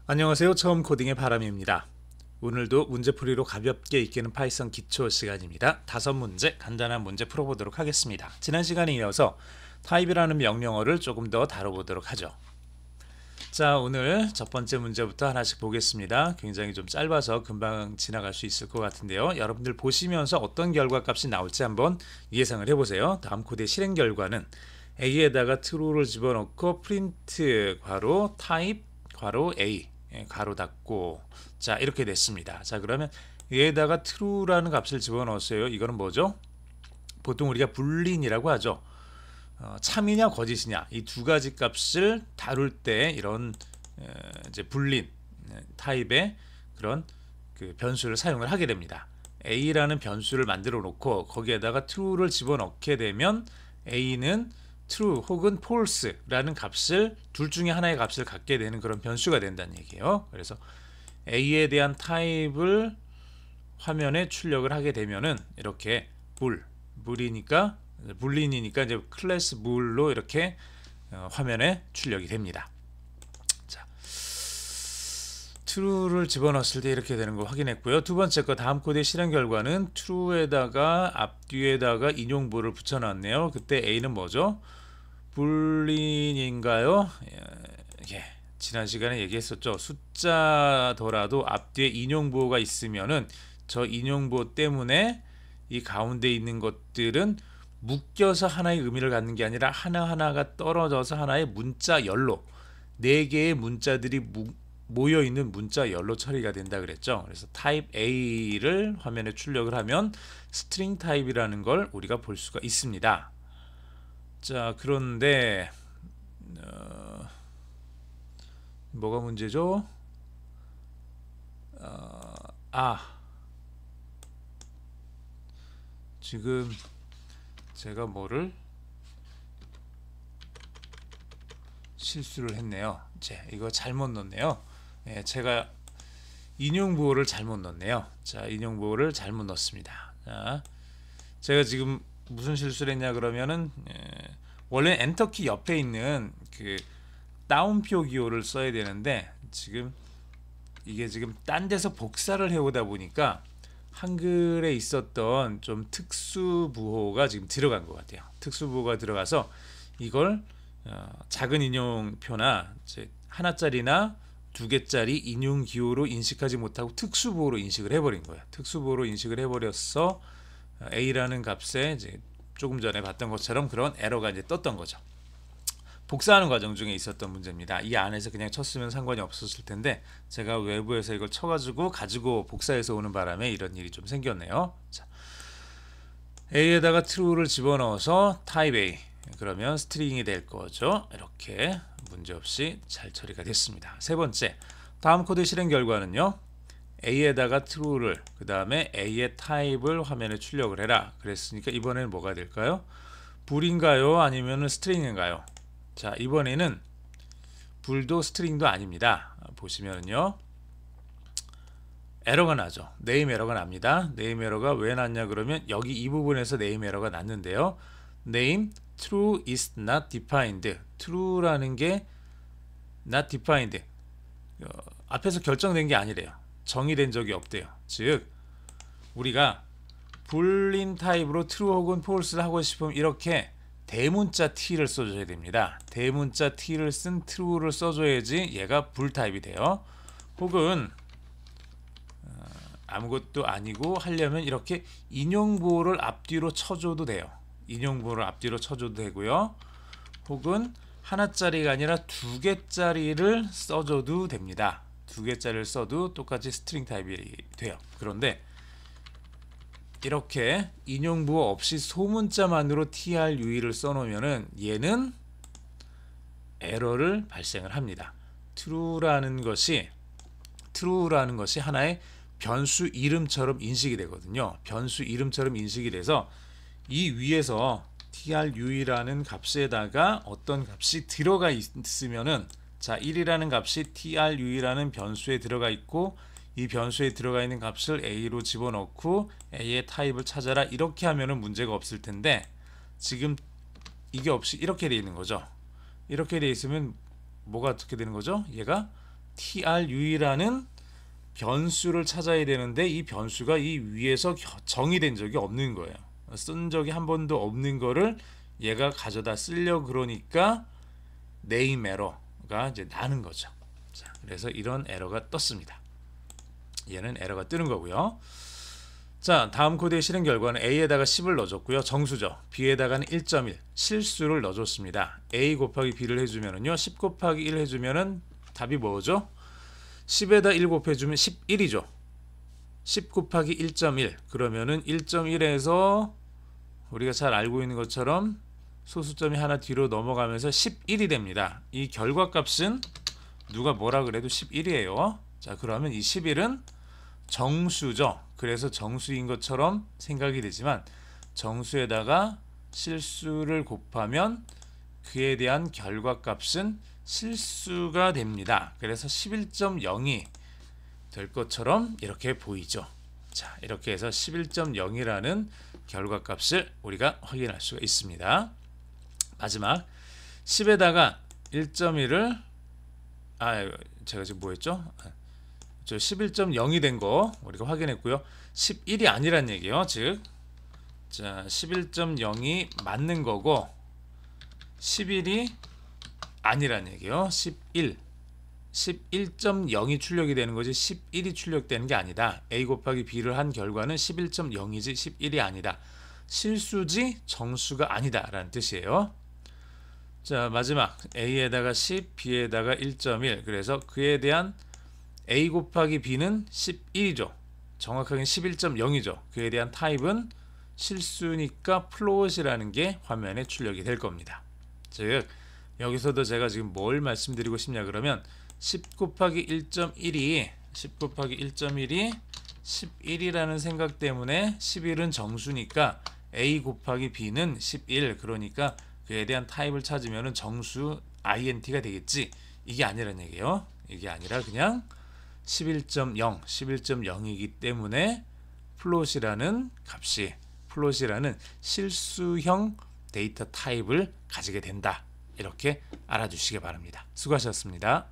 안녕하세요. 처음 코딩의 바람입니다. 오늘도 문제풀이로 가볍게 익히는 파이썬 기초 시간입니다. 5문제 간단한 문제 풀어보도록 하겠습니다. 지난 시간에 이어서 타입이라는 명령어를 조금 더 다뤄보도록 하죠. 자, 오늘 첫 번째 문제부터 하나씩 보겠습니다. 굉장히 좀 짧아서 금방 지나갈 수 있을 것 같은데요. 여러분들 보시면서 어떤 결과값이 나올지 한번 예상을 해보세요. 다음 코드의 실행 결과는 A에다가 true를 집어넣고 print 괄호 type 괄호 A 가로 닫고, 자, 이렇게 됐습니다. 자, 그러면 얘에다가 true라는 값을 집어넣었어요. 이거는 뭐죠? 보통 우리가 불린이라고 하죠. 참이냐 거짓이냐 이 두 가지 값을 다룰 때 이런 이제 불린 타입의 그런 그 변수를 사용을 하게 됩니다. A라는 변수를 만들어 놓고 거기에다가 true를 집어넣게 되면 A는 true 혹은 false라는 값을 둘 중에 하나의 값을 갖게 되는 그런 변수가 된다는 얘기예요. 그래서 A에 대한 타입을 화면에 출력을 하게 되면은 이렇게 불이니까 불린이니까 이제 클래스 불로 이렇게 화면에 출력이 됩니다. 자, true를 집어넣었을 때 이렇게 되는 거 확인했고요. 두 번째 거 다음 코드의 실행 결과는 true에다가 앞뒤에다가 인용부를 붙여놨네요. 그때 A는 뭐죠? 불린인가요? 예, 지난 시간에 얘기했었죠. 숫자더라도 앞뒤에 인용부호가 있으면은 저 인용부호 때문에 이 가운데 있는 것들은 묶여서 하나의 의미를 갖는 게 아니라 하나하나가 떨어져서 하나의 문자 열로 4개의 문자들이 모여 있는 문자 열로 처리가 된다 그랬죠. 그래서 타입 A를 화면에 출력을 하면 스트링 타입이라는 걸 우리가 볼 수가 있습니다. 자, 그런데 뭐가 문제죠? 지금 제가 뭐를 실수를 했네요. 이거 잘못 넣었네요. 제가 인용부호를 잘못 넣었네요. 자, 인용부호를 잘못 넣었습니다. 자, 제가 지금 무슨 실수를 했냐 그러면은 원래 엔터키 옆에 있는 그 다운표 기호를 써야 되는데 지금 이게 지금 딴 데서 복사를 해오다 보니까 한글에 있었던 좀 특수부호가 지금 들어간 것 같아요. 특수부호가 들어가서 이걸 작은 인용표나 하나짜리나 2개짜리 인용 기호로 인식하지 못하고 특수부호로 인식을 해버린 거예요. 특수부호로 인식을 해버려서 A라는 값에 이제 조금 전에 봤던 것처럼 그런 에러가 이제 떴던 거죠. 복사하는 과정 중에 있었던 문제입니다. 이 안에서 그냥 쳤으면 상관이 없었을 텐데 제가 외부에서 이걸 쳐가지고 복사해서 오는 바람에 이런 일이 좀 생겼네요. 자, A에다가 true를 집어넣어서 type A 그러면 스트링이 될 거죠. 이렇게 문제없이 잘 처리가 됐습니다. 세 번째, 다음 코드 실행 결과는요. A에다가 true를 그 다음에 A의 타입을 화면에 출력을 해라 그랬으니까 이번에는 뭐가 될까요? 불인가요? 아니면 스트링인가요? 자, 이번에는 불도 스트링도 아닙니다. 보시면요 에러가 나죠. 네임 에러가 납니다. 네임 에러가 왜 났냐 그러면 여기 이 부분에서 네임 에러가 났는데요. name true is not defined. true라는 게 not defined. 앞에서 결정된 게 아니래요. 정의된 적이 없대요. 즉 우리가 불린 타입으로 true 혹은 false를 하고 싶으면 이렇게 대문자 T를 써줘야 됩니다. 대문자 T를 쓴 true를 써줘야지 얘가 불 타입이 돼요. 혹은 아무것도 아니고 하려면 이렇게 인용부호를 앞뒤로 쳐줘도 돼요. 인용부호를 앞뒤로 쳐줘도 되고요. 혹은 하나짜리가 아니라 2개짜리를 써줘도 됩니다. 2개짜리를 써도 똑같이 스트링 타입이 돼요. 그런데 이렇게 인용부호 없이 소문자만으로 true를 써놓으면은 얘는 에러를 발생을 합니다. true라는 것이 하나의 변수 이름처럼 인식이 되거든요. 변수 이름처럼 인식이 돼서 이 위에서 true라는 값에다가 어떤 값이 들어가 있으면은 자, 1이라는 값이 true라는 변수에 들어가 있고 이 변수에 들어가 있는 값을 A로 집어넣고 A의 타입을 찾아라 이렇게 하면은 문제가 없을 텐데 지금 이게 없이 이렇게 돼 있는 거죠. 이렇게 돼 있으면 뭐가 어떻게 되는 거죠? 얘가 true라는 변수를 찾아야 되는데 이 변수가 이 위에서 정의된 적이 없는 거예요. 쓴 적이 한 번도 없는 거를 얘가 가져다 쓰려고 그러니까 네임 에러가 이제 나는 거죠. 자, 그래서 이런 에러가 떴습니다. 얘는 에러가 뜨는 거고요. 자, 다음 코드의 실행 결과는 A에다가 10을 넣어줬고요. 정수죠. B에다가는 1.1 실수를 넣어줬습니다. A 곱하기 B를 해주면은요, 10 곱하기 1 해주면은 답이 뭐죠? 10에다 1 곱해주면 11이죠. 10 곱하기 1.1 그러면은 1.1에서 우리가 잘 알고 있는 것처럼 소수점이 하나 뒤로 넘어가면서 11이 됩니다. 이 결과값은 누가 뭐라 그래도 11이에요. 자, 그러면 이 11은 정수죠. 그래서 정수인 것처럼 생각이 되지만 정수에다가 실수를 곱하면 그에 대한 결과값은 실수가 됩니다. 그래서 11.0이 될 것처럼 이렇게 보이죠. 자, 이렇게 해서 11.0이라는 결과값을 우리가 확인할 수가 있습니다. 마지막 10에다가 1.1을 제가 지금 뭐 했죠? 저 11.0이 된 거 우리가 확인했고요. 11이 아니란 얘기예요. 즉, 자, 11.0이 맞는 거고 11이 아니란 얘기예요. 11.0이 출력이 되는 거지 11이 출력되는 게 아니다. A 곱하기 B를 한 결과는 11.0이지 11이 아니다. 실수지 정수가 아니다 라는 뜻이에요. 자, 마지막 A에다가 10, B에다가 1.1 그래서 그에 대한 A 곱하기 B는 11이죠. 정확하게 11.0이죠. 그에 대한 타입은 실수니까 플롯이라는 게 화면에 출력이 될 겁니다. 즉 여기서도 제가 지금 뭘 말씀드리고 싶냐 그러면 10 곱하기 1.1이 11이라는 생각 때문에 11은 정수니까 A 곱하기 B는 11 그러니까 그에 대한 타입을 찾으면 정수 INT가 되겠지. 이게 아니란 얘기예요. 이게 아니라 그냥 11.0이기 때문에 플롯이라는 실수형 데이터 타입을 가지게 된다. 이렇게 알아주시기 바랍니다. 수고하셨습니다.